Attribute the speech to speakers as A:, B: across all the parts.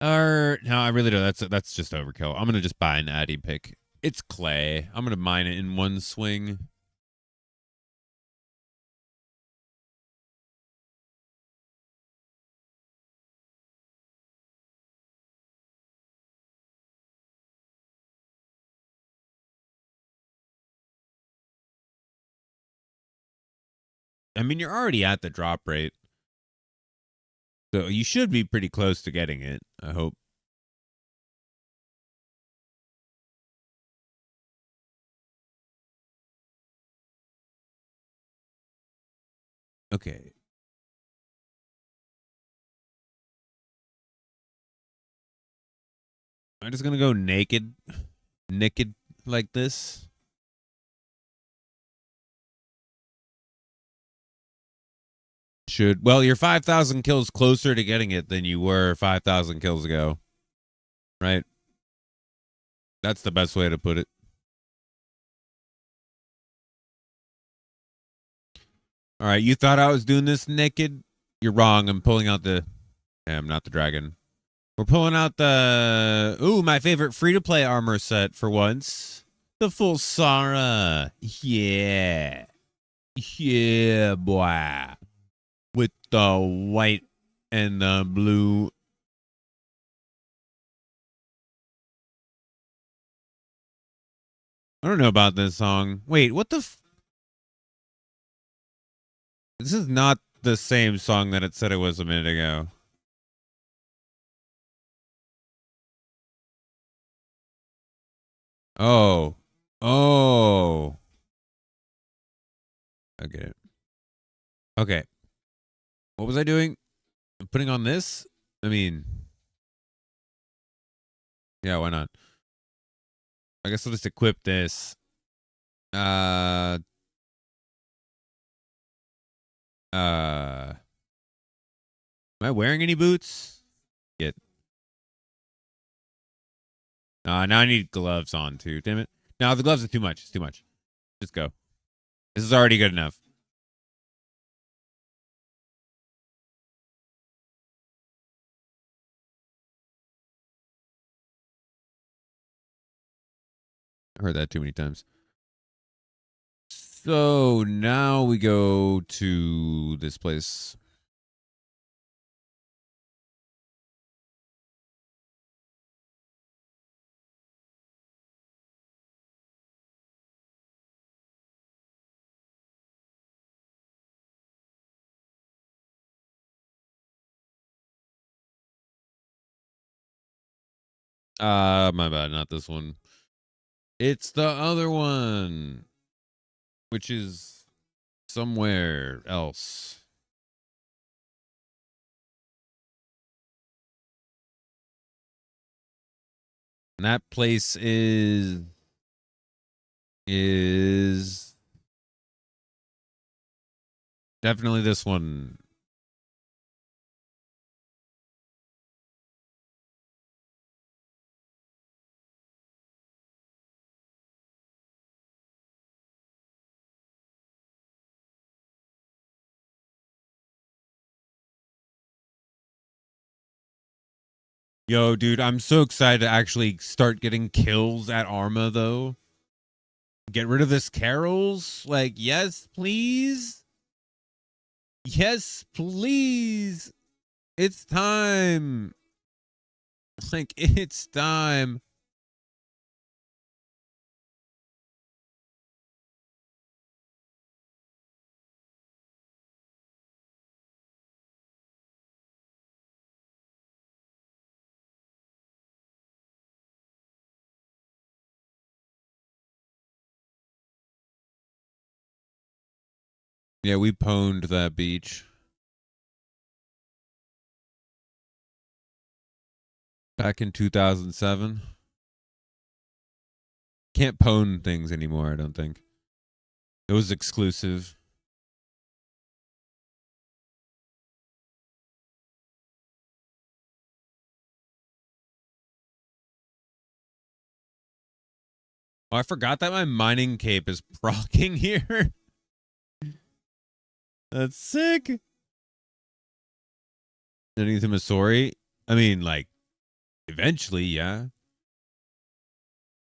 A: No, I really don't. That's just overkill. I'm gonna just buy an Addy pick. It's clay. I'm gonna mine it in one swing. I mean, you're already at the drop rate, so you should be pretty close to getting it. I hope. Okay. I'm just gonna go naked like this. Well, you're 5,000 kills closer to getting it than you were 5,000 kills ago, right? That's the best way to put it. All right, you thought I was doing this naked? You're wrong. I'm pulling out the. I'm not the dragon. We're pulling out my favorite free to play armor set for once. The full Sara. Yeah. Yeah, boy. With the white and the blue. I don't know about this song. Wait, what the This is not the same song that it said it was a minute ago. Oh. Oh. Okay. Okay. What was I doing? Putting on this? I mean, yeah, why not? I guess I'll just equip this. Uh am I wearing any boots? Get. Now I need gloves on too. Damn it. No, the gloves are too much. It's too much. Just go. This is already good enough. I heard that too many times. So now we go to this place. My bad, not this one. It's the other one, which is somewhere else. And that place is definitely this one. Yo, dude, I'm so excited to actually start getting kills at Arma though. Get rid of this Carols? Like, yes, please. Yes, please. It's time. Like, it's time. Yeah, we pwned that beach back in 2007. Can't pwn things anymore, I don't think. It was exclusive. Oh, I forgot that my mining cape is procking here. That's sick. Anything Missouri? I mean, like, Eventually, yeah.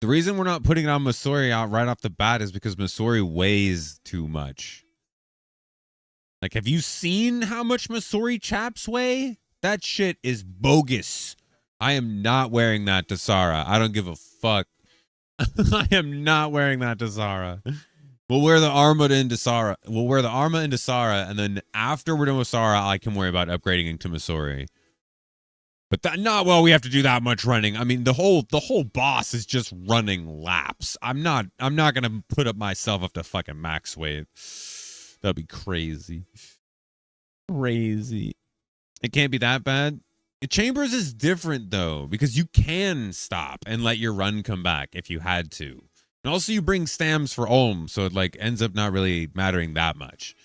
A: The reason we're not putting it on Masori out right off the bat is because Masori weighs too much. Like, have you seen how much Masori chaps weigh? That shit is bogus. I am not wearing that to Sarah. I don't give a fuck. I am not wearing that to Sarah. We'll wear the Arma into Sarah. We'll wear the Arma into Sarah, and then after we're done with Sarah, I can worry about upgrading into Masori. But that not well, we have to do that much running. I mean, the whole boss is just running laps. I'm not gonna put up myself up to fucking max weight. That'd be crazy. Crazy. It can't be that bad. Chambers is different though, because you can stop and let your run come back if you had to. And also you bring stams for Ulm, so it like ends up not really mattering that much.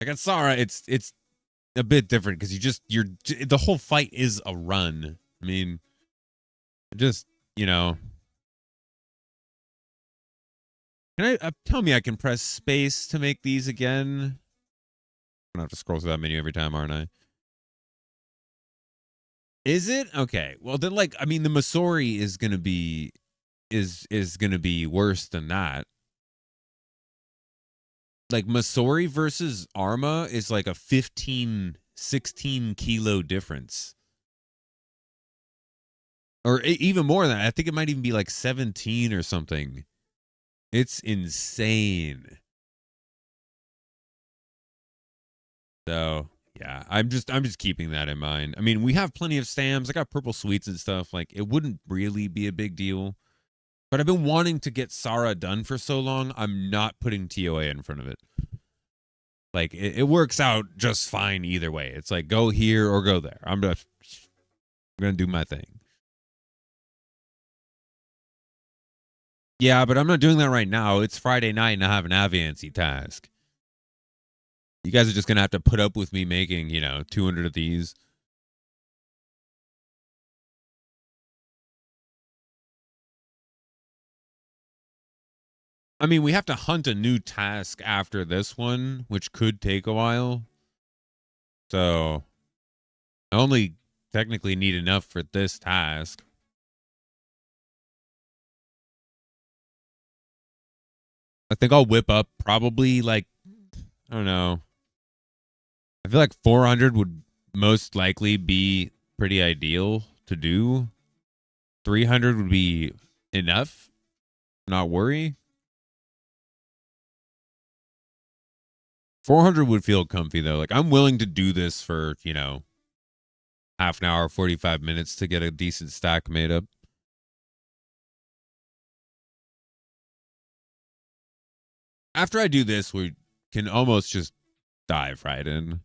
A: Like at Sarah, it's a bit different because the whole fight is a run. I mean, just, you know. Can I tell me I can press space to make these again? I'm gonna have to scroll through that menu every time, aren't I? Is it? Okay. Well, then, like, I mean, the Masori is gonna be gonna be worse than that. Like Masori versus Arma is like a 15, 16 kilo difference. Or even more than that. I think it might even be like 17 or something. It's insane. So yeah, I'm just keeping that in mind. I mean, we have plenty of stams. I got purple sweets and stuff. Like, it wouldn't really be a big deal. But I've been wanting to get Sarah done for so long, I'm not putting TOA in front of it. Like, it works out just fine either way. It's like, go here or go there. I'm going to do my thing. Yeah, but I'm not doing that right now. It's Friday night and I have an Aviancy task. You guys are just going to have to put up with me making, 200 of these. I mean, we have to hunt a new task after this one, which could take a while. So I only technically need enough for this task. I think I'll whip up probably like, I don't know. I feel like 400 would most likely be pretty ideal to do. 300 would be enough. Not worry. 400 would feel comfy though. Like, I'm willing to do this for, half an hour, 45 minutes to get a decent stack made up. After I do this, we can almost just dive right in.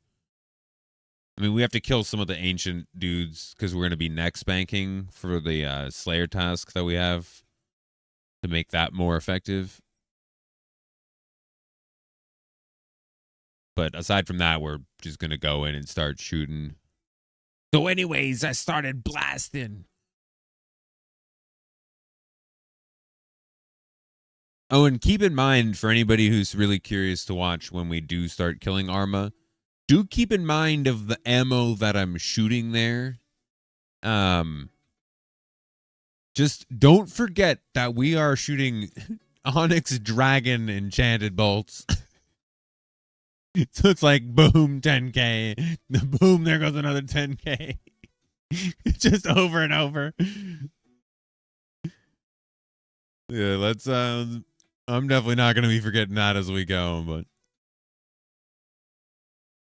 A: I mean, we have to kill some of the ancient dudes because we're going to be next banking for the Slayer task that we have to make that more effective. But aside from that, we're just going to go in and start shooting. So anyways, I started blasting. Oh, and keep in mind, for anybody who's really curious to watch when we do start killing Arma, do keep in mind of the ammo that I'm shooting there. Just don't forget that we are shooting Onyx Dragon enchanted bolts. So it's like, boom, 10K. Boom, there goes another 10K. Just over and over. Yeah, let's I'm definitely not going to be forgetting that as we go, but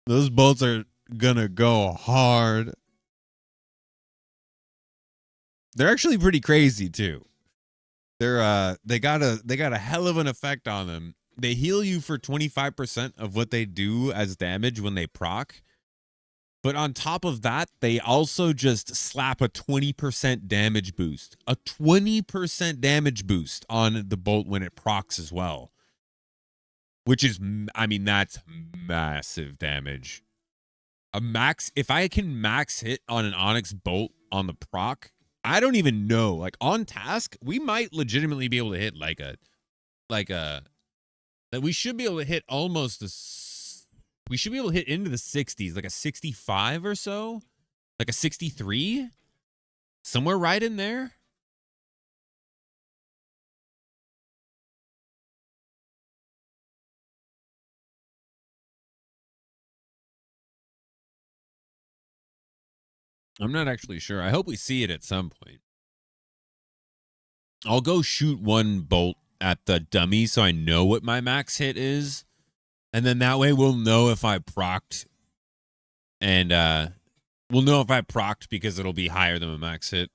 A: those bolts are going to go hard. They're actually pretty crazy too. They got a hell of an effect on them. They heal you for 25% of what they do as damage when they proc. But on top of that, they also just slap a 20% damage boost. A 20% damage boost on the bolt when it procs as well. Which is, I mean, that's massive damage. If I can max hit on an Onyx bolt on the proc, I don't even know. Like, on task, we might legitimately be able to hit that we should be able to hit we should be able to hit into the 60s, like a 65 or so, like a 63. Somewhere right in there. I'm not actually sure. I hope we see it at some point. I'll go shoot one bolt at the dummy so I know what my max hit is. And then that way we'll know if I procced. And we'll know if I procced because it'll be higher than my max hit.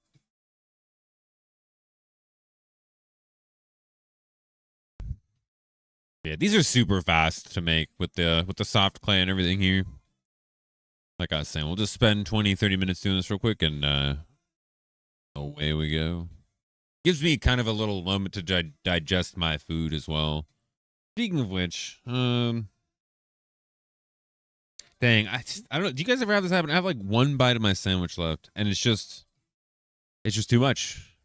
A: Yeah, these are super fast to make with the soft clay and everything here. Like I was saying, we'll just spend 20, 30 minutes doing this real quick and away we go. Gives me kind of a little moment to digest my food as well. Speaking of which, dang, I don't know. Do you guys ever have this happen? I have like one bite of my sandwich left, and it's just too much.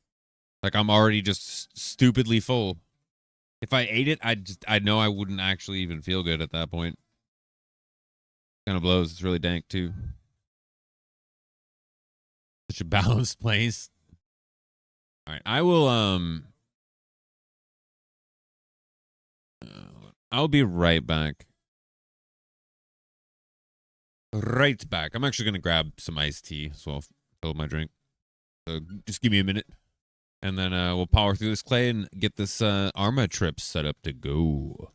A: Like I'm already just stupidly full. If I ate it, I know I wouldn't actually even feel good at that point. Kind of blows. It's really dank too. Such a balanced place. All right, I will I'll be right back. Right back. I'm actually gonna grab some iced tea as well. Fill my drink. So just give me a minute, and then we'll power through this clay and get this Arma trip set up to go.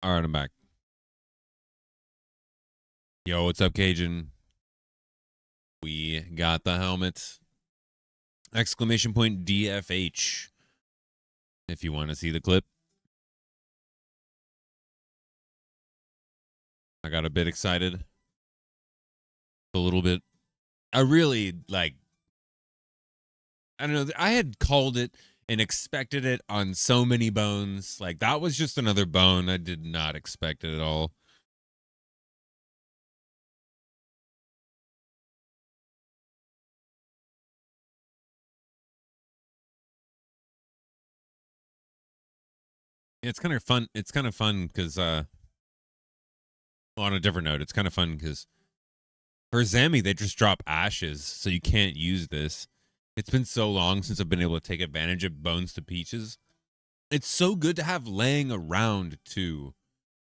A: All right, I'm back. Yo, what's up, Cajun? We got the helmet. Exclamation point DFH. If you want to see the clip. I got a bit excited. A little bit. I really, like, I don't know. I had called it and expected it on so many bones. Like, that was just another bone. I did not expect it at all. It's kind of fun. It's kind of fun because, well, on a different note, it's kind of fun because for Zammy, they just drop ashes, so you can't use this. It's been so long since I've been able to take advantage of Bones to Peaches. It's so good to have laying around, too.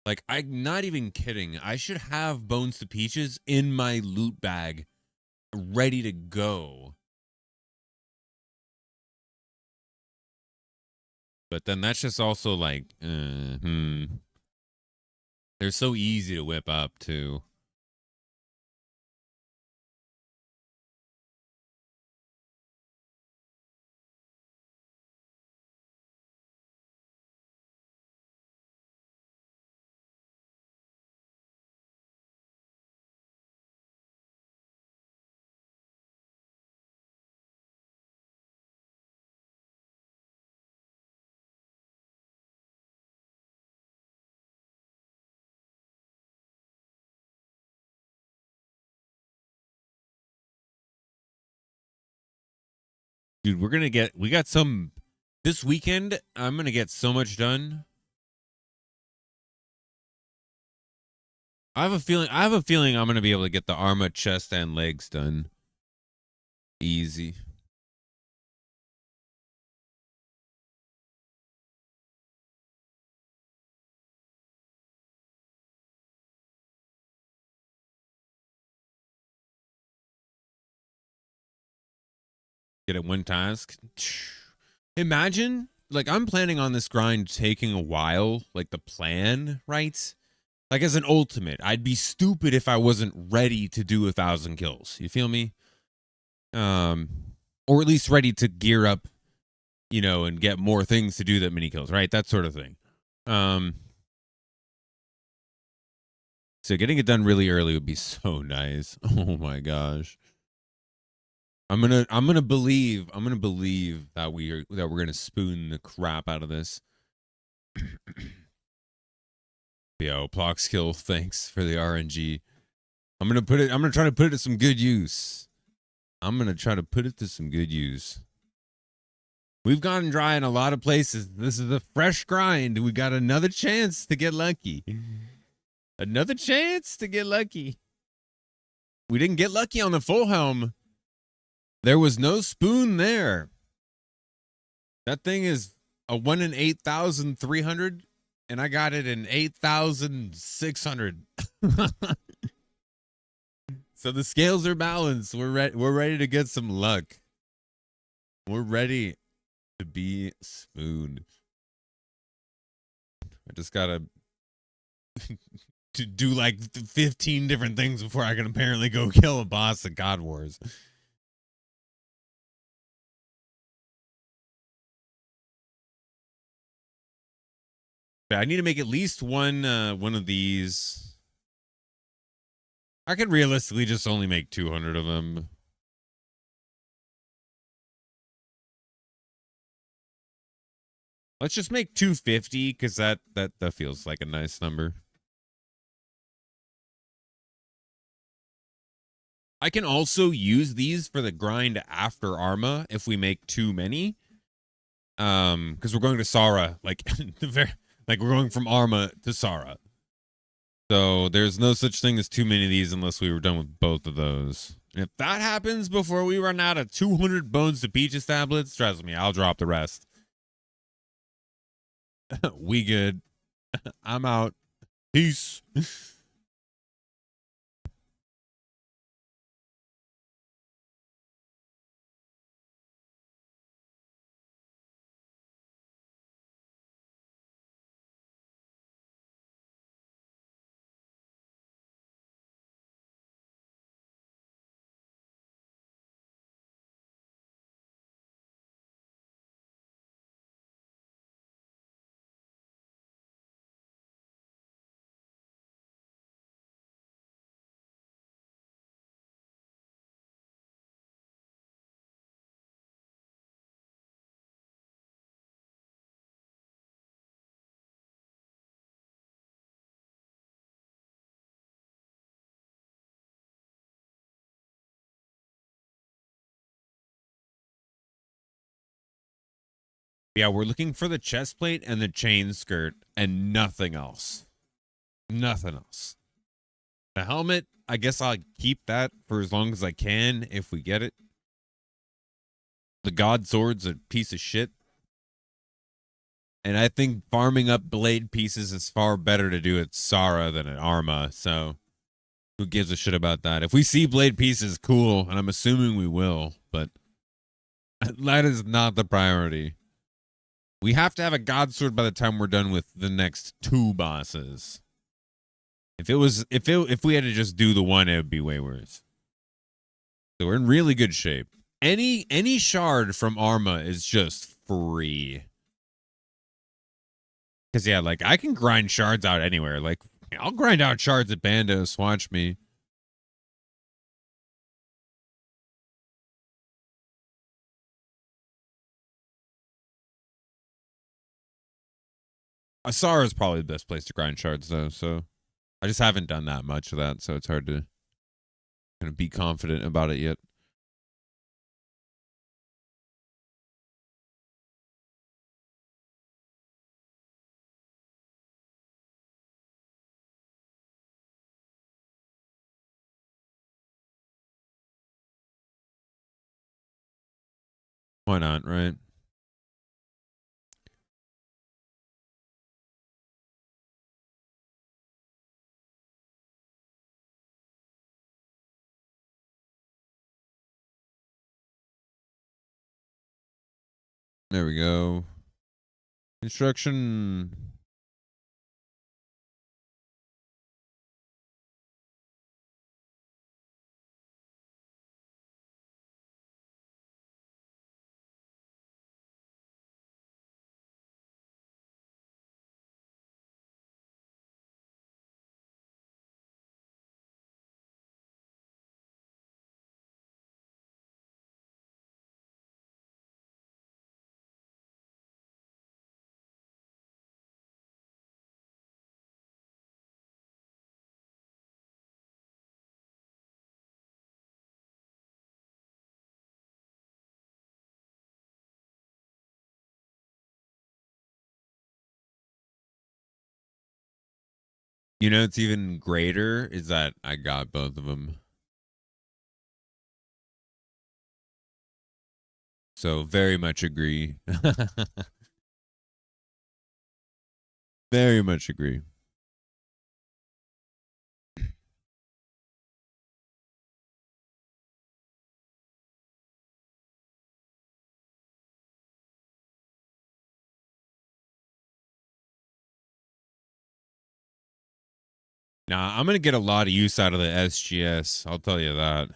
A: Like, I'm not even kidding. I should have Bones to Peaches in my loot bag, ready to go. But then that's just also like, they're so easy to whip up, too. Dude, we got some, this weekend, I'm going to get so much done. I have a feeling I'm going to be able to get the armor, chest, and legs done. Easy. Get it one task. Imagine, like, I'm planning on this grind taking a while, like the plan, right? Like, as an ultimate, I'd be stupid if I wasn't ready to do 1,000 kills. You feel me? Um, or at least ready to gear up, you know, and get more things to do that many kills, right? That sort of thing. So getting it done really early would be so nice. Oh my gosh. I'm gonna believe that we're gonna spoon the crap out of this. Yo, Plock skill, thanks for the RNG. I'm gonna try to put it to some good use. We've gone dry in a lot of places. This is a fresh grind. We got another chance to get lucky. Another chance to get lucky. We didn't get lucky on the full helm. There was no spoon there. That thing is a 1 in 8,300, and I got it in 8,600. So the scales are balanced. We're ready to get some luck. We're ready to be spooned. I just gotta to do like 15 different things before I can apparently go kill a boss at God Wars. I need to make at least one of these. I could realistically just only make 200 of them. Let's just make 250 because that feels like a nice number. I can also use these for the grind after Arma if we make too many. Because we're going to Sara, like like we're going from Arma to Sara. So there's no such thing as too many of these unless we were done with both of those. And if that happens before we run out of 200 Bones to Peaches tablets, trust me, I'll drop the rest. We good. I'm out. Peace. Yeah, we're looking for the chest plate and the chain skirt and nothing else. Nothing else. The helmet, I guess I'll keep that for as long as I can if we get it. The God Sword's a piece of shit. And I think farming up blade pieces is far better to do at Sara than at Arma. So who gives a shit about that? If we see blade pieces, cool. And I'm assuming we will. But that is not the priority. We have to have a God Sword by the time we're done with the next 2 bosses. If we had to just do the one, it would be way worse. So we're in really good shape. Any shard from Arma is just free. Because, yeah, like, I can grind shards out anywhere. Like, I'll grind out shards at Bandos. Watch me. Asara is probably the best place to grind shards, though. So I just haven't done that much of that. So it's hard to kind of be confident about it yet. Why not, right? There we go. Instruction. You know, it's even greater is that I got both of them. So very much agree. Very much agree. Nah, I'm gonna get a lot of use out of the SGS. I'll tell you that.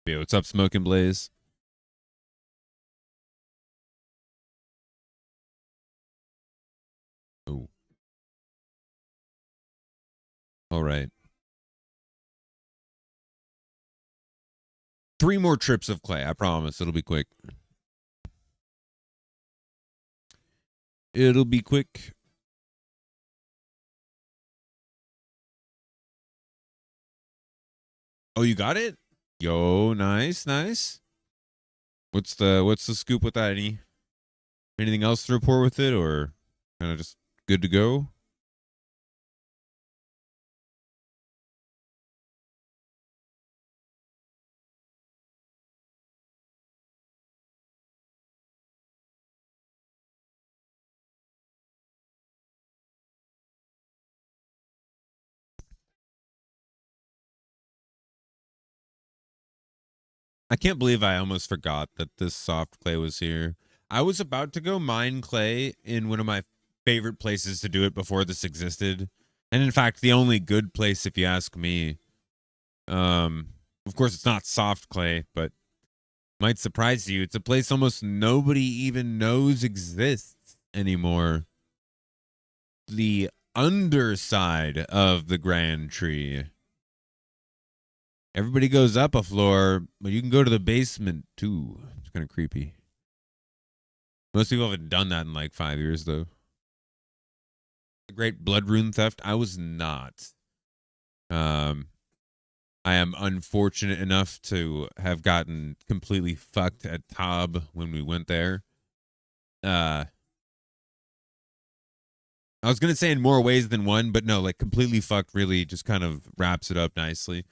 A: Yo, what's up, Smoking Blaze? Oh, all right. 3 more trips of clay. I promise. It'll be quick. It'll be quick. Oh, you got it? Yo, nice, nice. What's the scoop with that? Anything else to report with it, or kind of just good to go? I can't believe I almost forgot that this soft clay was here. I was about to go mine clay in one of my favorite places to do it before this existed. And in fact, the only good place if you ask me. Of course it's not soft clay, but might surprise you. It's a place almost nobody even knows exists anymore. The underside of the Grand Tree. Everybody goes up a floor, but you can go to the basement too. It's kind of creepy. Most people haven't done that in like 5 years, though. great blood rune theft. I was not. Um, I am unfortunate enough to have gotten completely fucked at Tob when we went there. I was gonna say in more ways than one, but no, like completely fucked really just kind of wraps it up nicely.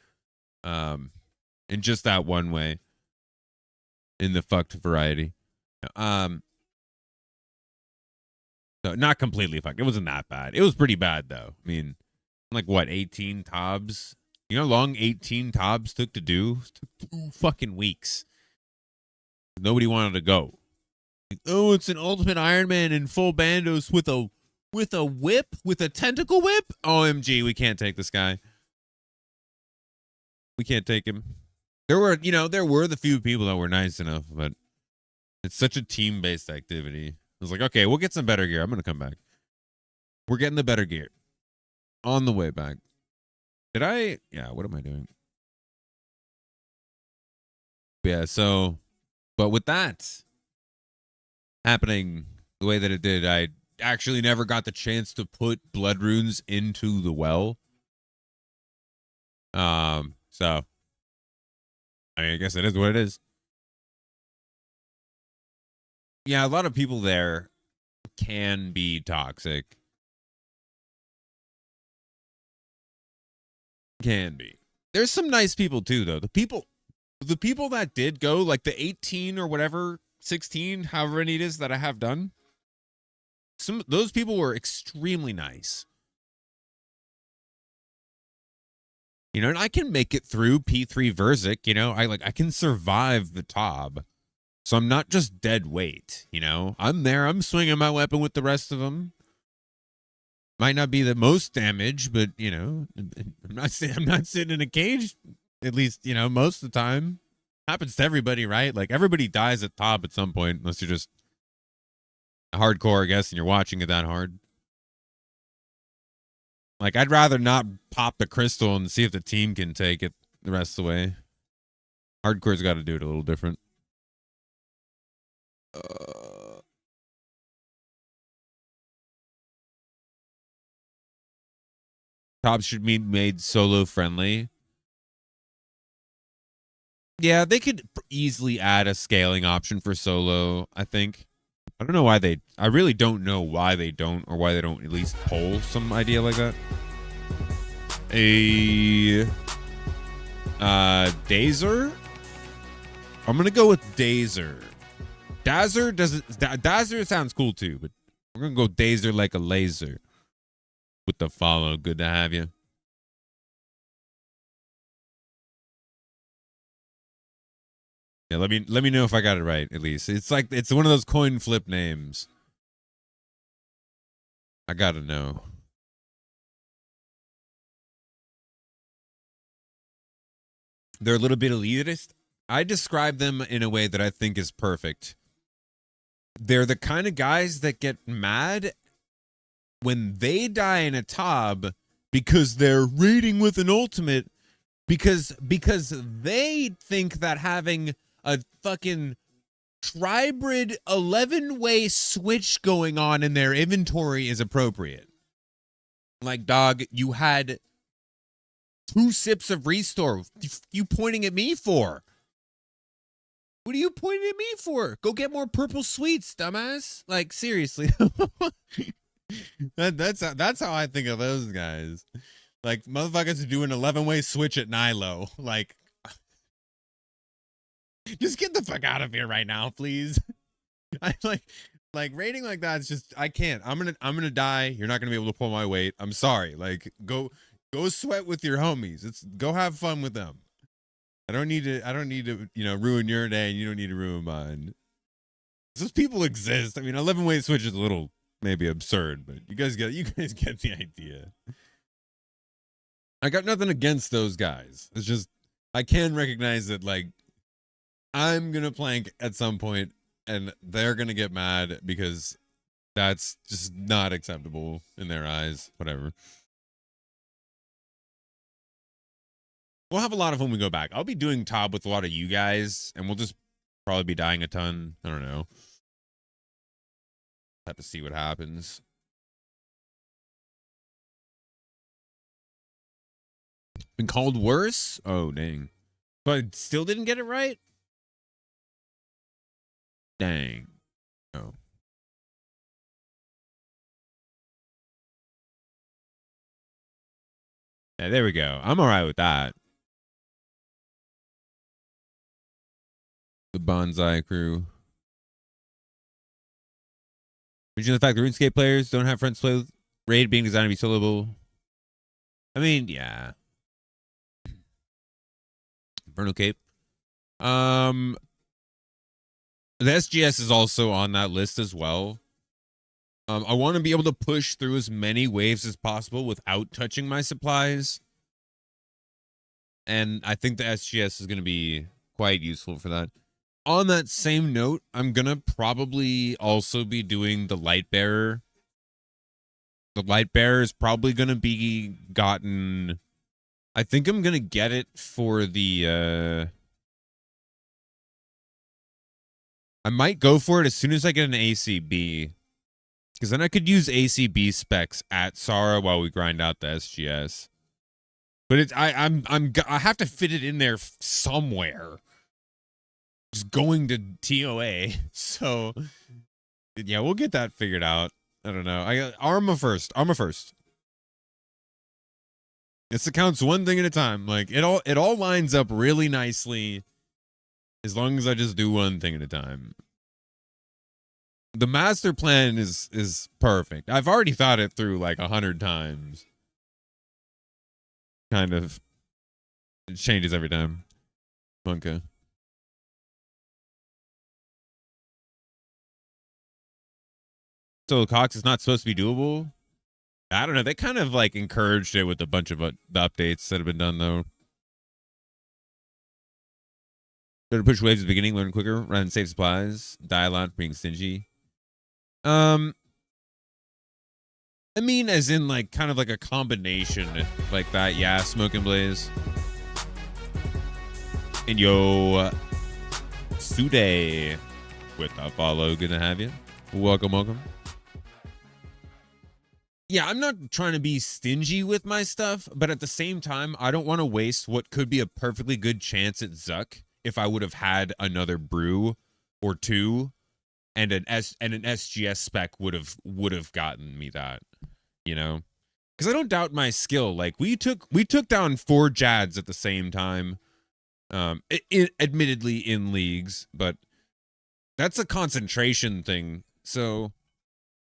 A: Um, in just that one way, in the fucked variety. Um, so not completely fucked. It wasn't that bad. It was pretty bad though. I mean, like what, 18 Tobs? You know how long 18 Tobs took to do? It took 2 fucking weeks. Nobody wanted to go. Oh, it's an Ultimate Iron Man in full bandos with a whip, with a tentacle whip. OMG, we can't take this guy. We can't take him. There were the few people that were nice enough, but it's such a team-based activity. I was like, okay, we'll get some better gear. I'm gonna come back. We're getting the better gear on the way back. Yeah, what am I doing? Yeah, so, but with that happening the way that it did, I actually never got the chance to put blood runes into the well. So I mean, I guess it is what it is. Yeah, a lot of people there can be toxic. Can be. There's some nice people too, though. The people that did go, like the 18 or whatever, 16, however many it is that I have done. Those people were extremely nice. You know, and I can make it through P3 Verzik, you know, I can survive the Tob. So I'm not just dead weight, you know. I'm there, I'm swinging my weapon with the rest of them. Might not be the most damage, but you know, I'm not sitting in a cage, at least, you know, most of the time. Happens to everybody, right? Like everybody dies at Tob at some point, unless you're just hardcore, I guess, and you're watching it that hard. Like, I'd rather not pop the crystal and see if the team can take it the rest of the way. Hardcore's got to do it a little different. Top should be made solo friendly. Yeah, they could easily add a scaling option for solo, I think. I don't know why I really don't know why they don't, or why they don't at least poll some idea like that. A Dazer? I'm gonna go with Dazer. Dazer sounds cool too, but we're gonna go Dazer like a laser. With the follow, good to have you. Yeah, let me know if I got it right. At least it's like it's one of those coin flip names. I gotta know. They're a little bit elitist. I describe them in a way that I think is perfect. They're the kind of guys that get mad when they die in a Tob because they're raiding with an ultimate because they think that having a fucking tribrid 11-way switch going on in their inventory is appropriate. Like, dog, you had 2 sips of restore. You pointing at me for? What are you pointing at me for? Go get more purple sweets, dumbass. Like, seriously. That's how I think of those guys. Like, motherfuckers do an 11-way switch at Nilo. Like, just get the fuck out of here right now, please. I like rating like that. It's just I can't. I'm gonna die. You're not gonna be able to pull my weight. I'm sorry. Like, go sweat with your homies. Go have fun with them. I don't need to, you know, ruin your day, and you don't need to ruin mine. Those people exist. I mean, 11-way switch is a little maybe absurd, but you guys get the idea. I got nothing against those guys. It's just I can recognize that, like, I'm gonna plank at some point, and they're gonna get mad because that's just not acceptable in their eyes. Whatever. We'll have a lot of fun when we go back. I'll be doing Tob with a lot of you guys, and we'll just probably be dying a ton. I don't know. Have to see what happens. Been called worse? Oh, dang. But still didn't get it right? Dang. Oh. Yeah, there we go. I'm all right with that. The Bonsai crew. Mention the fact that RuneScape players don't have friends to play with. Raid being designed to be soloable. I mean, yeah. Vernal Cape. The SGS is also on that list as well. I want to be able to push through as many waves as possible without touching my supplies. And I think the SGS is going to be quite useful for that. On that same note, I'm going to probably also be doing the light bearer. The light bearer is probably going to be gotten. I think I'm going to get it for the. I might go for it as soon as I get an ACB. Because then I could use ACB specs at Sara while we grind out the SGS. But I have to fit it in there somewhere. Just going to TOA. So yeah, we'll get that figured out. I don't know. I got Arma first. Arma first. This accounts one thing at a time. Like it all lines up really nicely as long as I just do one thing at a time. The master plan is perfect. I've already thought it through like 100 times. Kind of. It changes every time. Okay. So Cox is not supposed to be doable. I don't know. They kind of like encouraged it with a bunch of the updates that have been done though. Better push waves at the beginning, learn quicker, run save supplies, die a lot, being stingy. I mean, as in like kind of like a combination like that. Yeah, Smoke and Blaze. And yo, Sude with a follow. Good to have you. Welcome, welcome. Yeah, I'm not trying to be stingy with my stuff, but at the same time, I don't want to waste what could be a perfectly good chance at Zuck if I would have had another brew or two, and an SGS spec would have gotten me that, you know, because I don't doubt my skill. Like we took down 4 Jads at the same time, admittedly in leagues, but that's a concentration thing. So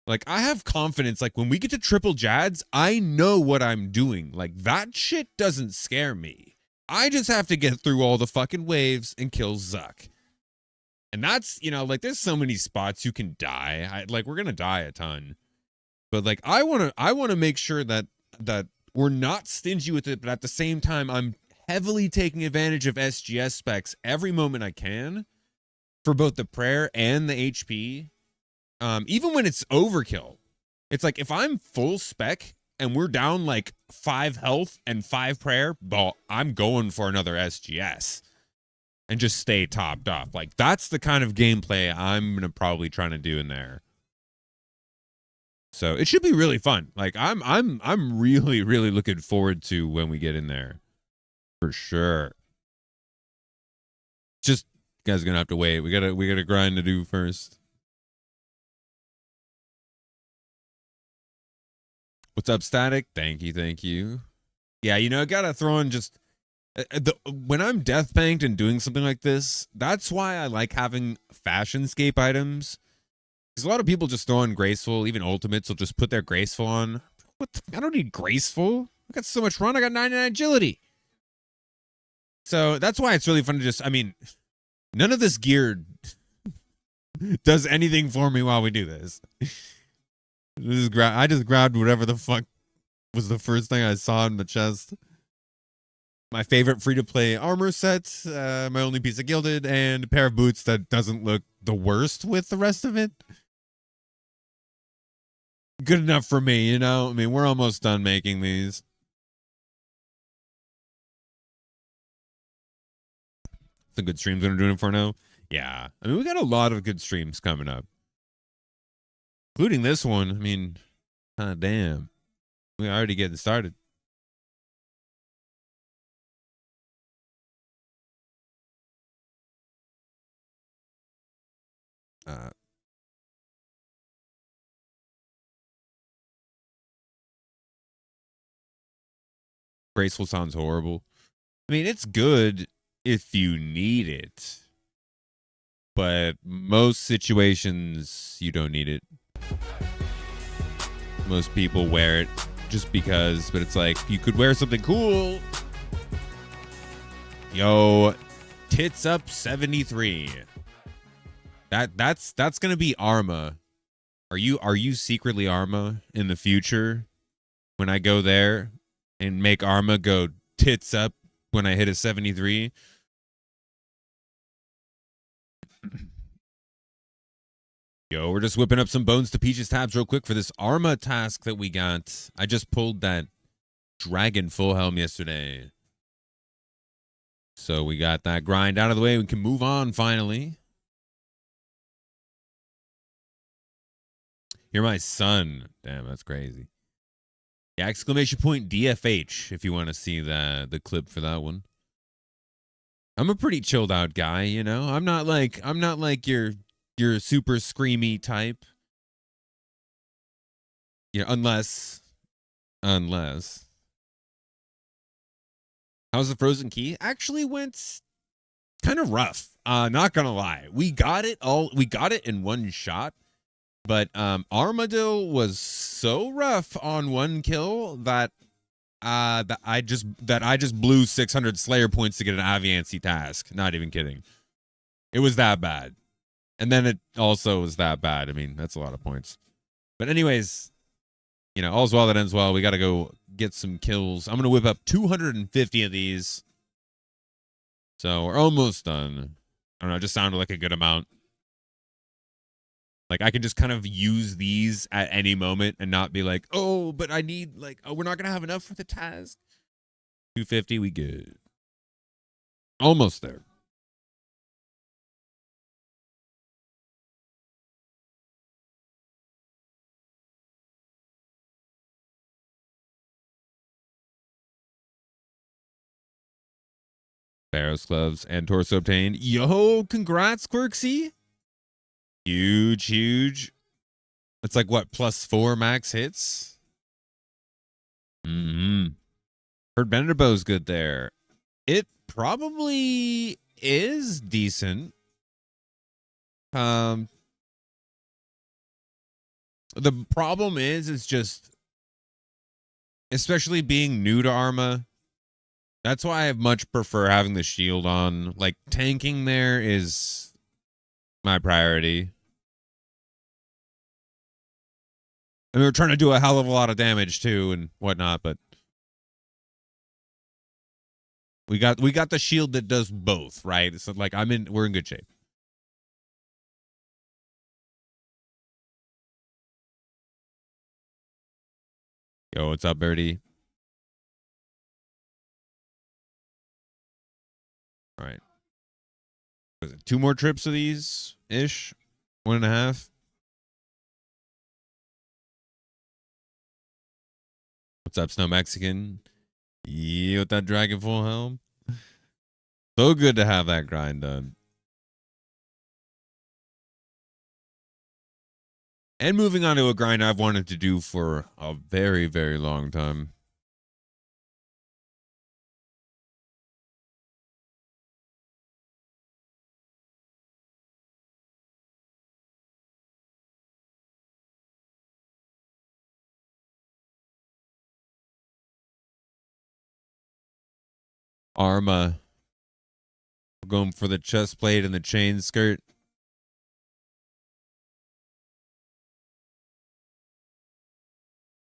A: like, I have confidence. Like, when we get to triple Jads, I know what I'm doing. Like, that shit doesn't scare me. I just have to get through all the fucking waves and kill Zuck. And that's, you know, like, there's so many spots you can die. Like, we're going to die a ton. But, like, I want to make sure that we're not stingy with it, but at the same time, I'm heavily taking advantage of SGS specs every moment I can for both the prayer and the HP. Even when it's overkill, it's like if I'm full spec and we're down like 5 health and 5 prayer, well, I'm going for another SGS and just stay topped off. Like that's the kind of gameplay I'm gonna probably trying to do in there. So it should be really fun. Like I'm really looking forward to when we get in there, for sure. Just you guys are gonna have to wait. We gotta grind to do first. What's up, Static? Thank you. Yeah, you know, I gotta throw in just when I'm death banked and doing something like this. That's why I like having fashionscape items. Because a lot of people just throw in graceful, even ultimates will just put their graceful on. I don't need graceful. I got so much run. I got 99 agility. So that's why it's really fun to just. I mean, none of this gear does anything for me while we do this. I just grabbed whatever the fuck was the first thing I saw in the chest. My favorite free-to-play armor set, my only piece of gilded, and a pair of boots that doesn't look the worst with the rest of it. Good enough for me, you know? I mean, we're almost done making these. Some good streams I'm doing it for now. Yeah. I mean, we got a lot of good streams coming up. Including this one. I mean, damn. We're already getting started. Graceful sounds horrible. I mean, it's good if you need it, but most situations you don't need it. Most people wear it just because, but it's like you could wear something cool. Yo, tits up 73. That's gonna be Arma. Are you secretly Arma in the future? When I go there and make Arma go tits up when I hit a 73. Yo, we're just whipping up some bones to Peach's tabs real quick for this Arma task that we got. I just pulled that dragon full helm yesterday. So we got that grind out of the way. We can move on finally. You're my son. Damn, that's crazy. Yeah, exclamation point DFH if you want to see the clip for that one. I'm a pretty chilled out guy, you know. I'm not like your super screamy type. Yeah, unless how's the Frozen Key? Actually went kind of rough. Not gonna lie. We got it in one shot. But Armadillo was so rough on one kill that I just blew 600 Slayer points to get an Aviancy task. Not even kidding. It was that bad. And then it also was that bad. I mean, that's a lot of points. But anyways, you know, all's well that ends well. We got to go get some kills. I'm going to whip up 250 of these. So we're almost done. I don't know. It just sounded like a good amount. Like, I can just kind of use these at any moment and not be like, oh, but I need, like, oh, we're not going to have enough for the task. 250, we good. Almost there. Barrows gloves and torso obtained. Yo, congrats, Quirksy. Huge, huge. It's like, what, +4 max hits? Heard Benderbo's good there. It probably is decent. The problem is just, especially being new to Arma, that's why I much prefer having the shield on. Like, tanking there is my priority. And we're trying to do a hell of a lot of damage too and whatnot, but we got the shield that does both, right? So like we're in good shape. Yo, what's up, Birdie? All right. Was it 2 more trips of these ish? 1.5. What's up, Snow Mexican? Yeah, with that dragon full helm. So good to have that grind done. And moving on to a grind I've wanted to do for a very, very long time. Arma. We're going for the chest plate and the chain skirt.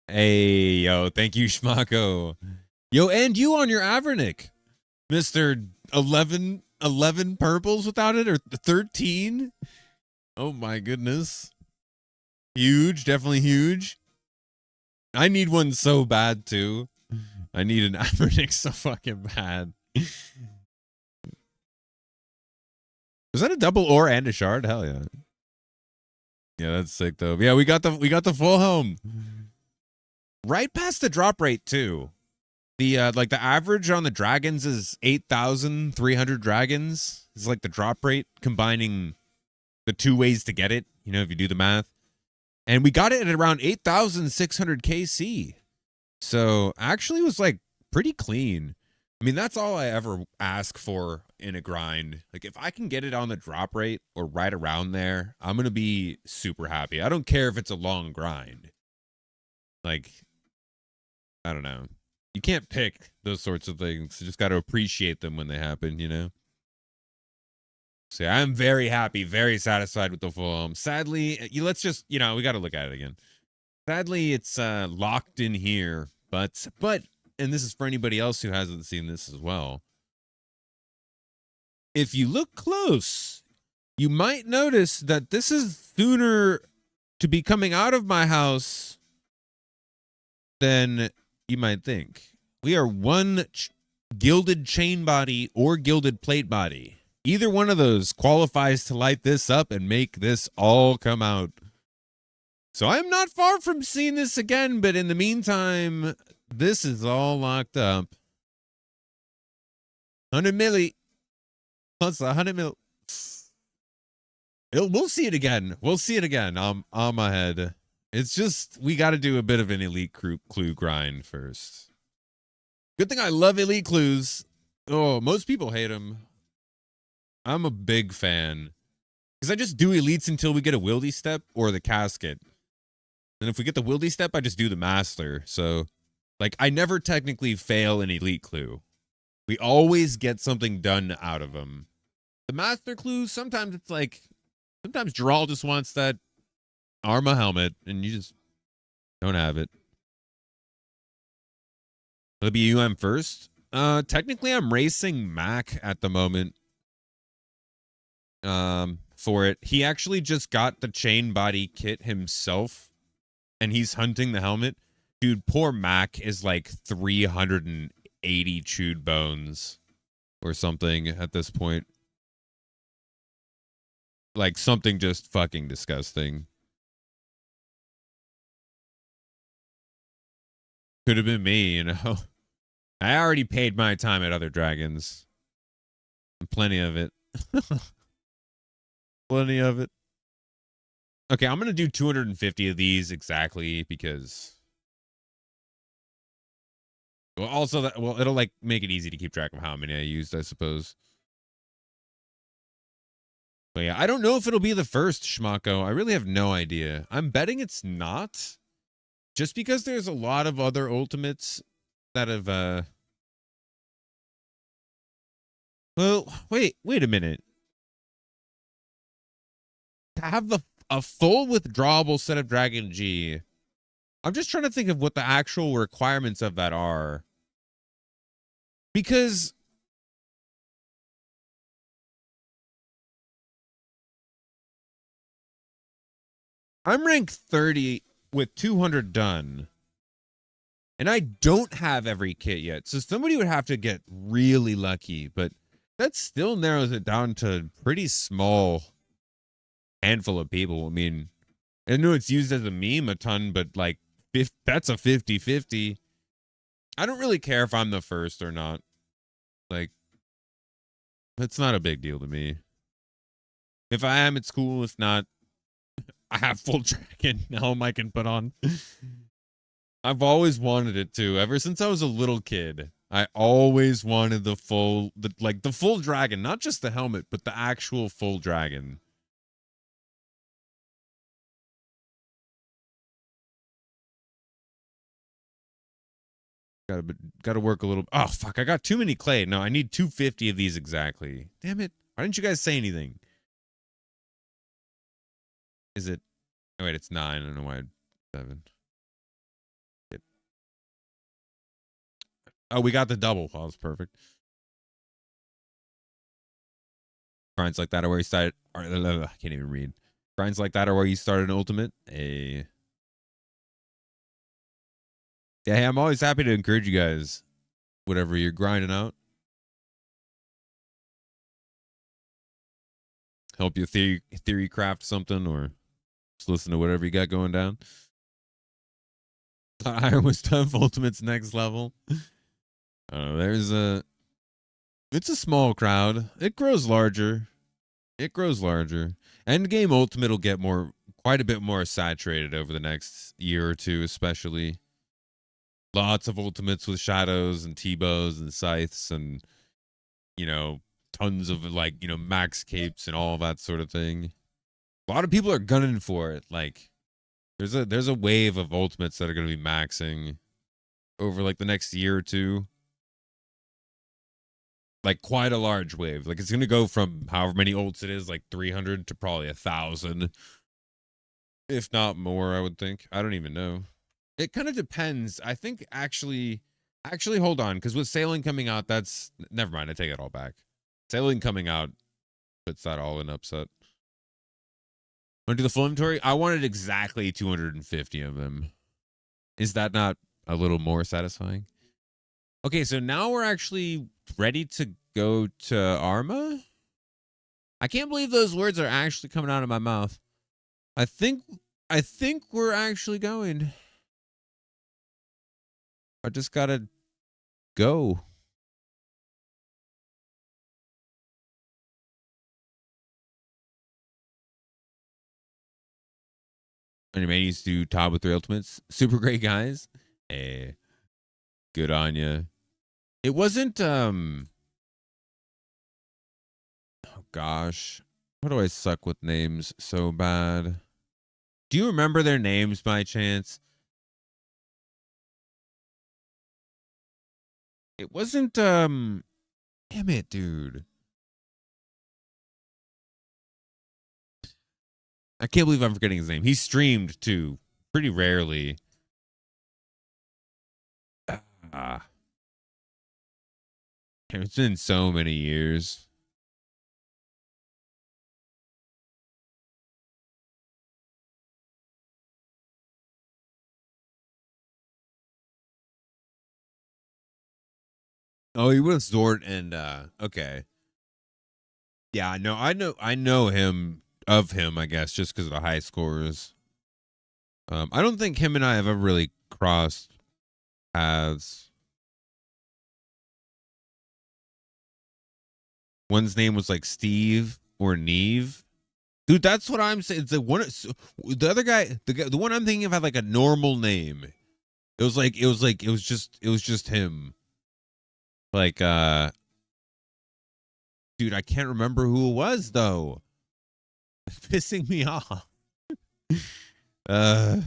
A: Hey, yo, thank you, Schmacko. Yo, and you on your Avernick, Mr. 11 purples without it, or 13? Oh my goodness. Huge, definitely huge. I need one so bad too. I need an Avernick so fucking bad. Was that a double ore and a shard? Hell yeah. Yeah, that's sick though. Yeah, we got the full home. Right past the drop rate too. The like the average on the dragons is 8,300 dragons. It's like the drop rate combining the 2 ways to get it, if you do the math. And we got it at around 8,600 KC. So actually it was like pretty clean. I mean, that's all I ever ask for in a grind. Like if I can get it on the drop rate or right around there, I'm going to be super happy. I don't care if it's a long grind. Like, I don't know. You can't pick those sorts of things. You just got to appreciate them when they happen. So yeah, I'm very happy, very satisfied with the full. Sadly, let's just, we got to look at it again. Sadly, it's locked in here, but, and this is for anybody else who hasn't seen this as well. If you look close, you might notice that this is sooner to be coming out of my house than you might think. We are one gilded chain body or gilded plate body. Either one of those qualifies to light this up and make this all come out. So I'm not far from seeing this again, but in the meantime, this is all locked up. 100 milli plus 100 mil. We'll see it again. We'll see it again on my head. It's just, we got to do a bit of an elite clue grind first. Good thing I love elite clues. Oh, most people hate them. I'm a big fan. Because I just do elites until we get a wildy step or the casket. And if we get the wildy step, I just do the master. So, like, I never technically fail an elite clue. We always get something done out of them. The master clue, sometimes it's like, sometimes Gerald just wants that Arma helmet, and you just don't have it. It'll be UM first. Technically, I'm racing Mac at the moment. For it. He actually just got the chain body kit himself, and he's hunting the helmet. Dude, poor Mac is like 380 chewed bones or something at this point. Like something just fucking disgusting. Could have been me, I already paid my time at other dragons. Plenty of it. Plenty of it. Okay, I'm going to do 250 of these exactly because... Well, also, it'll like make it easy to keep track of how many I used, I suppose. But yeah, I don't know if it'll be the first, Schmacko. I really have no idea. I'm betting it's not. Just because there's a lot of other ultimates that have, Well, wait a minute. To have a full withdrawable set of Dragon G, I'm just trying to think of what the actual requirements of that are. Because I'm ranked 30 with 200 done. And I don't have every kit yet. So somebody would have to get really lucky. But that still narrows it down to a pretty small handful of people. I mean, I know it's used as a meme a ton, but like that's a 50-50. I don't really care if I'm the first or not. Like, it's not a big deal to me. If I am, it's cool. If not, I have full dragon helm I can put on. I've always wanted it to. Ever since I was a little kid, I always wanted the full dragon, not just the helmet, but the actual full dragon. Gotta work a little. Oh fuck! I got too many clay. No, I need 250 of these exactly. Damn it! Why didn't you guys say anything? Is it? Oh wait, it's 9. I don't know why. 7. Yep. Oh, we got the double. Oh, that's perfect. Grinds like that are where you started. I can't even read. Grinds like that are where you started an ultimate. Yeah, hey, I'm always happy to encourage you guys. Whatever you're grinding out. Help you theory craft something or just listen to whatever you got going down. Iron was tough. Ultimate's next level. It's a small crowd. It grows larger. It grows larger. Endgame Ultimate will get quite a bit more saturated over the next year or two, especially. Lots of ultimates with shadows and T-bows and scythes and, you know, tons of like, max capes and all that sort of thing. A lot of people are gunning for it. Like, there's a wave of ultimates that are going to be maxing over like the next year or two. Like quite a large wave. Like it's going to go from however many ults it is, like 300 to probably 1,000, if not more. I would think. I don't even know. It kind of depends. I think actually, hold on, because with Sailing coming out, that's never mind. I take it all back. Sailing coming out puts that all in upset. Want to do the full inventory? I wanted exactly 250 of them. Is that not a little more satisfying? Okay, so now we're actually ready to go to Arma. I can't believe those words are actually coming out of my mouth. I think we're actually going. I just gotta go. And your man used to do top with 3 ultimates. Super great guys. Hey, good on you. It wasn't oh gosh. Why do I suck with names so bad? Do you remember their names by chance? It wasn't damn it, dude. I can't believe I'm forgetting his name. He streamed too, pretty rarely. Ah. It's been so many years. Oh, he was Zord and okay. Yeah, I know him of him, I guess, just because of the high scores. I don't think him and I have ever really crossed paths. One's name was like Steve or Neve. Dude, that's what I'm saying. The other guy, the one I'm thinking of had like a normal name. It was just him. Like dude, I can't remember who it was though. It's pissing me off. I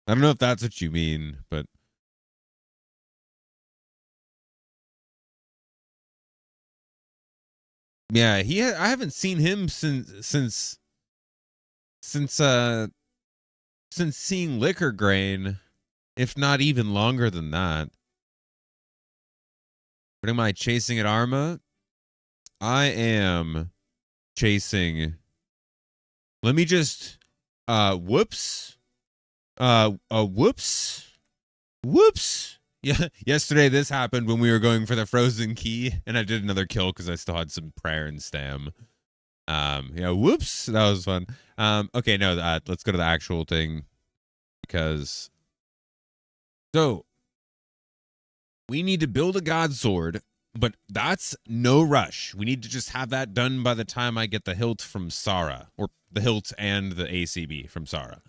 A: don't know if that's what you mean, but yeah, I haven't seen him since seeing Liquor Grain, if not even longer than that. What am I chasing at Arma? I am chasing. Let me just whoops. Whoops. Whoops. Yeah, yesterday this happened when we were going for the frozen key, and I did another kill because I still had some prayer and stam. Yeah, whoops, that was fun. Okay, no, let's go to the actual thing because so we need to build a god sword, but that's no rush. We need to just have that done by the time I get the hilt from Sara, or the hilt and the ACB from Sara.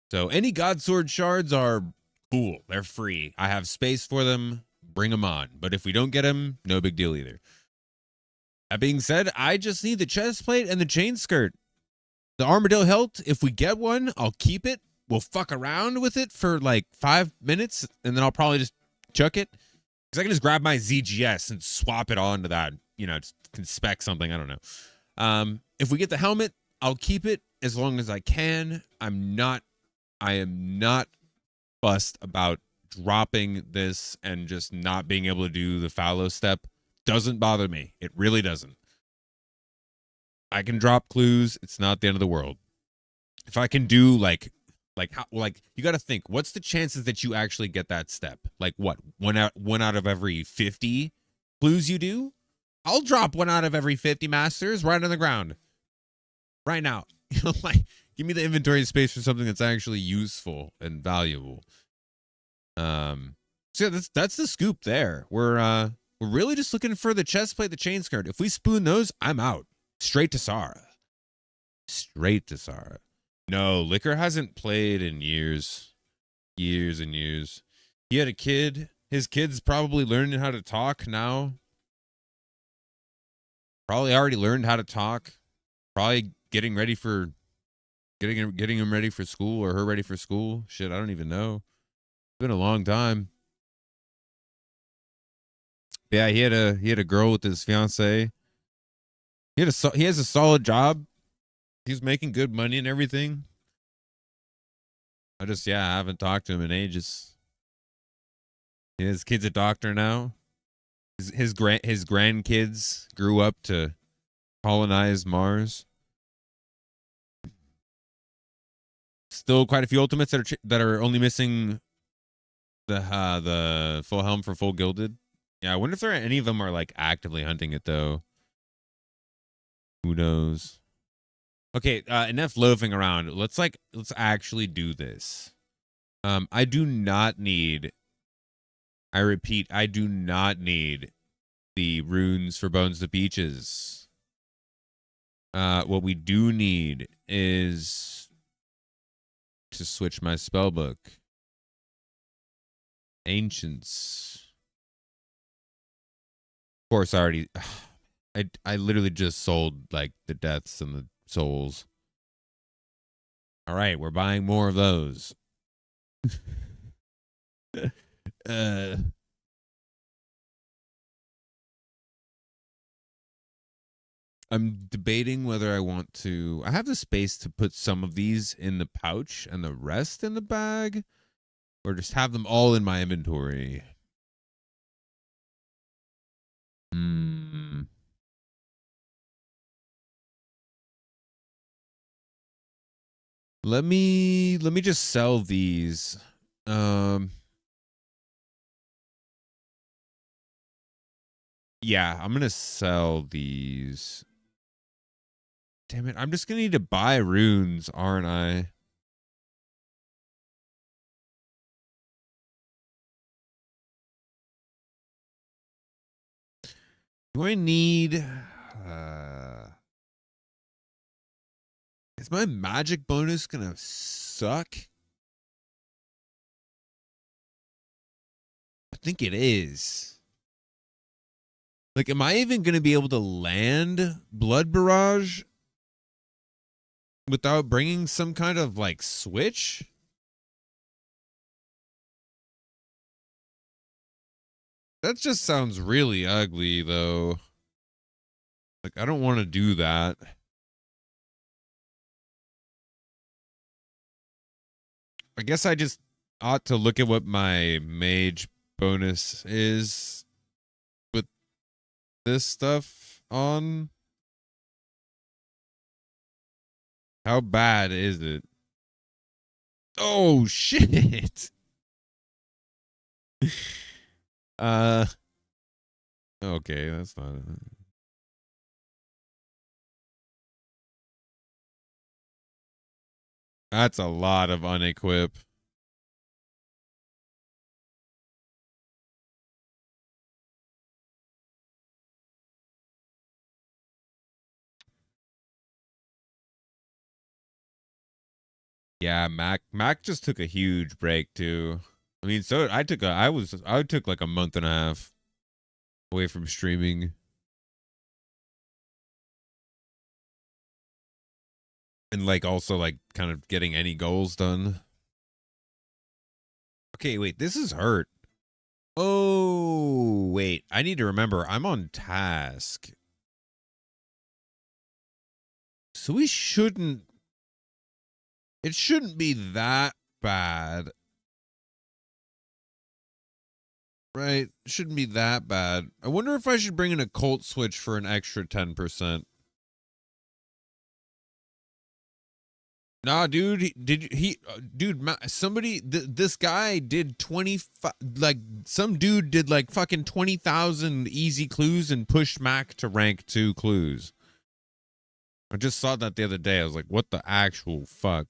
A: So any god sword shards are cool. They're free. I have space for them. Bring them on. But if we don't get them, no big deal either. That being said, I just need the chest plate and the chain skirt. The armadillo hilt, if we get one, I'll keep it. We'll fuck around with it for like 5 minutes, and then I'll probably just chuck it. Because I can just grab my ZGS and swap it onto that. Can spec something. I don't know. If we get the helmet, I'll keep it as long as I can. I am not fussed about dropping this and just not being able to do the fallow step. Doesn't bother me. It really doesn't. I can drop clues. It's not the end of the world. If I can do like you got to think, what's the chances that you actually get that step? Like what? One out of every 50 clues you do? I'll drop 1 out of every 50 masters right on the ground. Right now. Like give me the inventory space for something that's actually useful and valuable. So yeah, that's the scoop there. We're really just looking for the chest plate, the chain skirt. If we spoon those, I'm out. Straight to Sara. Straight to Sarah. No, Liquor hasn't played in years. Years and years. He had a kid. His kid's probably learning how to talk now. Probably already learned how to talk. Probably getting ready for getting him ready for school or her ready for school. Shit, I don't even know. It's been a long time. Yeah, he had a girl with his fiance. He has a solid job. He's making good money and everything. I haven't talked to him in ages. His kid's a doctor now. His grandkids grew up to colonize Mars. Still quite a few ultimates that are only missing the full helm for full gilded. Yeah, I wonder if any of them are like actively hunting it though. Who knows? Okay, enough loafing around. Let's actually do this. I do not need. I repeat, I do not need the runes for Bones the Beaches. What we do need is to switch my spell book. Ancients. Of course, I already. I literally just sold like the deaths and the souls. All right, we're buying more of those. uh, I'm debating whether I want to. I have the space to put some of these in the pouch and the rest in the bag, or just have them all in my inventory. Hmm. Let me just sell these. Um. Yeah, I'm gonna sell these. Damn it! I'm just gonna need to buy runes, aren't I? Do I need? Is my magic bonus gonna suck? I think it is. Like, am I even gonna be able to land Blood Barrage without bringing some kind of like switch? That just sounds really ugly, though. Like, I don't want to do that. I guess I just ought to look at what my mage bonus is with this stuff on. How bad is it? Oh shit. uh okay, that's not that's a lot of unequip. Yeah, Mac just took a huge break too. I mean, so I took like a month and a half away from streaming and like also like kind of getting any goals done. Okay, wait, this is hurt. Oh, wait. I need to remember I'm on task. So we shouldn't it shouldn't be that bad. Right? Shouldn't be that bad. I wonder if I should bring in a Colt switch for an extra 10%. Nah, dude, this guy did 25, like, some dude did, like, fucking 20,000 easy clues and pushed Mac to rank 2 clues. I just saw that the other day. I was like, what the actual fuck?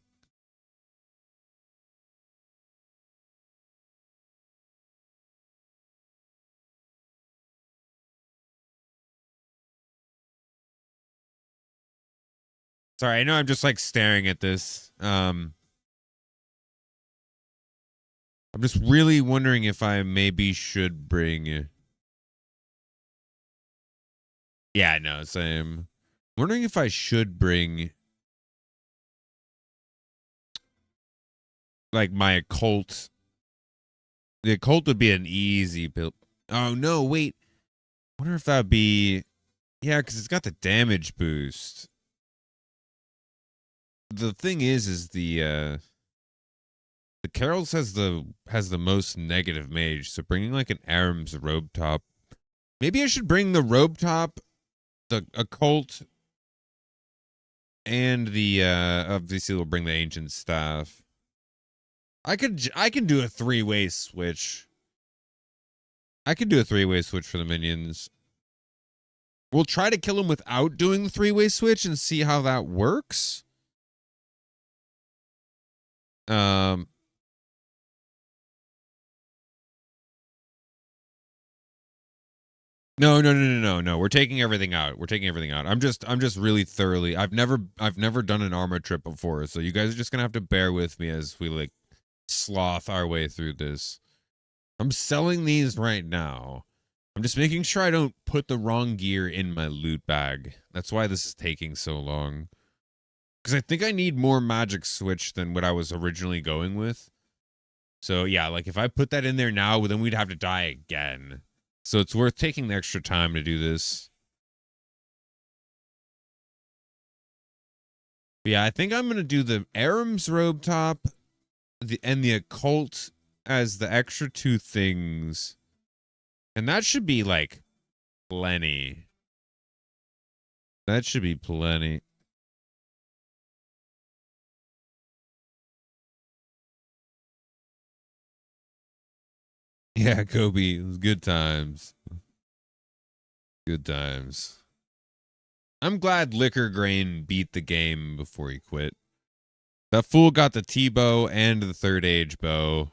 A: Sorry, I know I'm just like staring at this. I'm just really wondering if I maybe should bring. Yeah, no, same. Wondering if I should bring like my occult. The occult would be an easy build. Oh no, wait. Wonder if that'd be. Yeah, because it's got the damage boost. The thing is the Carol's has the most negative mage, so bringing like an Aram's robe top. Maybe I should bring the robe top, the occult, and the obviously we'll bring the ancient staff. I can do a three-way switch. I can do a three-way switch for the minions. We'll try to kill him without doing the three-way switch and see how that works. Um No. We're taking everything out. We're taking everything out. I'm just really thoroughly. I've never done an armor trip before, so you guys are just gonna have to bear with me as we like sloth our way through this. I'm selling these right now. I'm just making sure I don't put the wrong gear in my loot bag. That's why this is taking so long. Because I think I need more magic switch than what I was originally going with. So yeah, like if I put that in there now, then we'd have to die again. So it's worth taking the extra time to do this. But yeah, I think I'm gonna do the Aram's robe top, and the occult as the extra two things, and that should be like plenty. That should be plenty. Yeah, Kobe, it was good times. Good times. I'm glad Liquor Grain beat the game before he quit. That fool got the T-bow and the third age bow,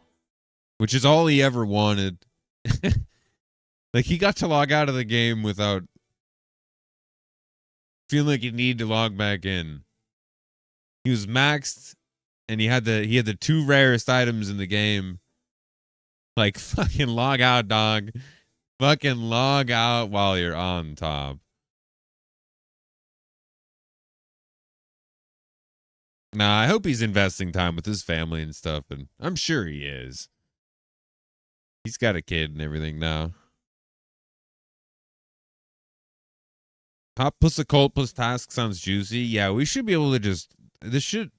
A: which is all he ever wanted. Like he got to log out of the game without feeling like he needed to log back in. He was maxed and he had the two rarest items in the game. Like fucking log out, dog. Fucking log out while you're on top. Nah, I hope he's investing time with his family and stuff, and I'm sure he is. He's got a kid and everything now. Hot plus occult plus task sounds juicy. Yeah, we should be able to just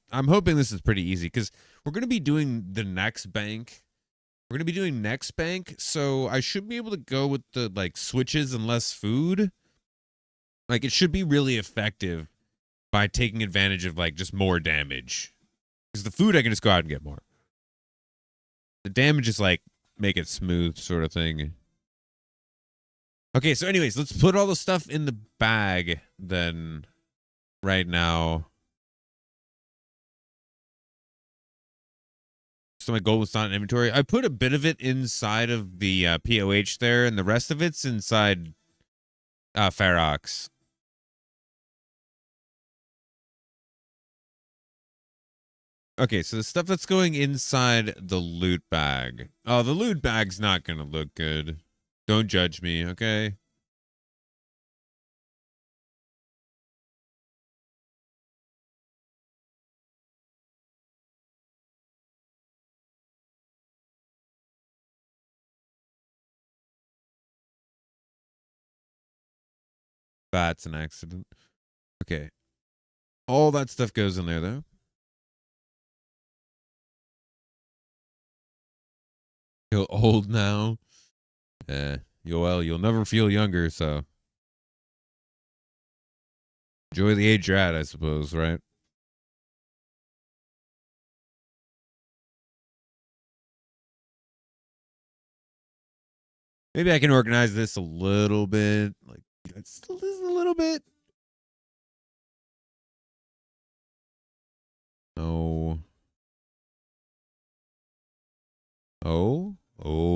A: I'm hoping this is pretty easy because we're gonna be doing the next bank. We're gonna be doing next bank, so I should be able to go with the like switches and less food. Like it should be really effective by taking advantage of like just more damage. Because the food I can just go out and get more. The damage is like make it smooth sort of thing. Okay, so anyways, let's put all the stuff in the bag then right now. So my goal was not in inventory. I put a bit of it inside of the POH there, and the rest of it's inside Ferox. Okay, so the stuff that's going inside the loot bag. Oh, the loot bag's not going to look good. Don't judge me, okay? That's an accident. Okay. All that stuff goes in there, though. Feel old now. You'll never feel younger, so enjoy the age you're at, I suppose, right? Maybe I can organize this a little bit. Like, just a little bit. Oh. Oh. Oh.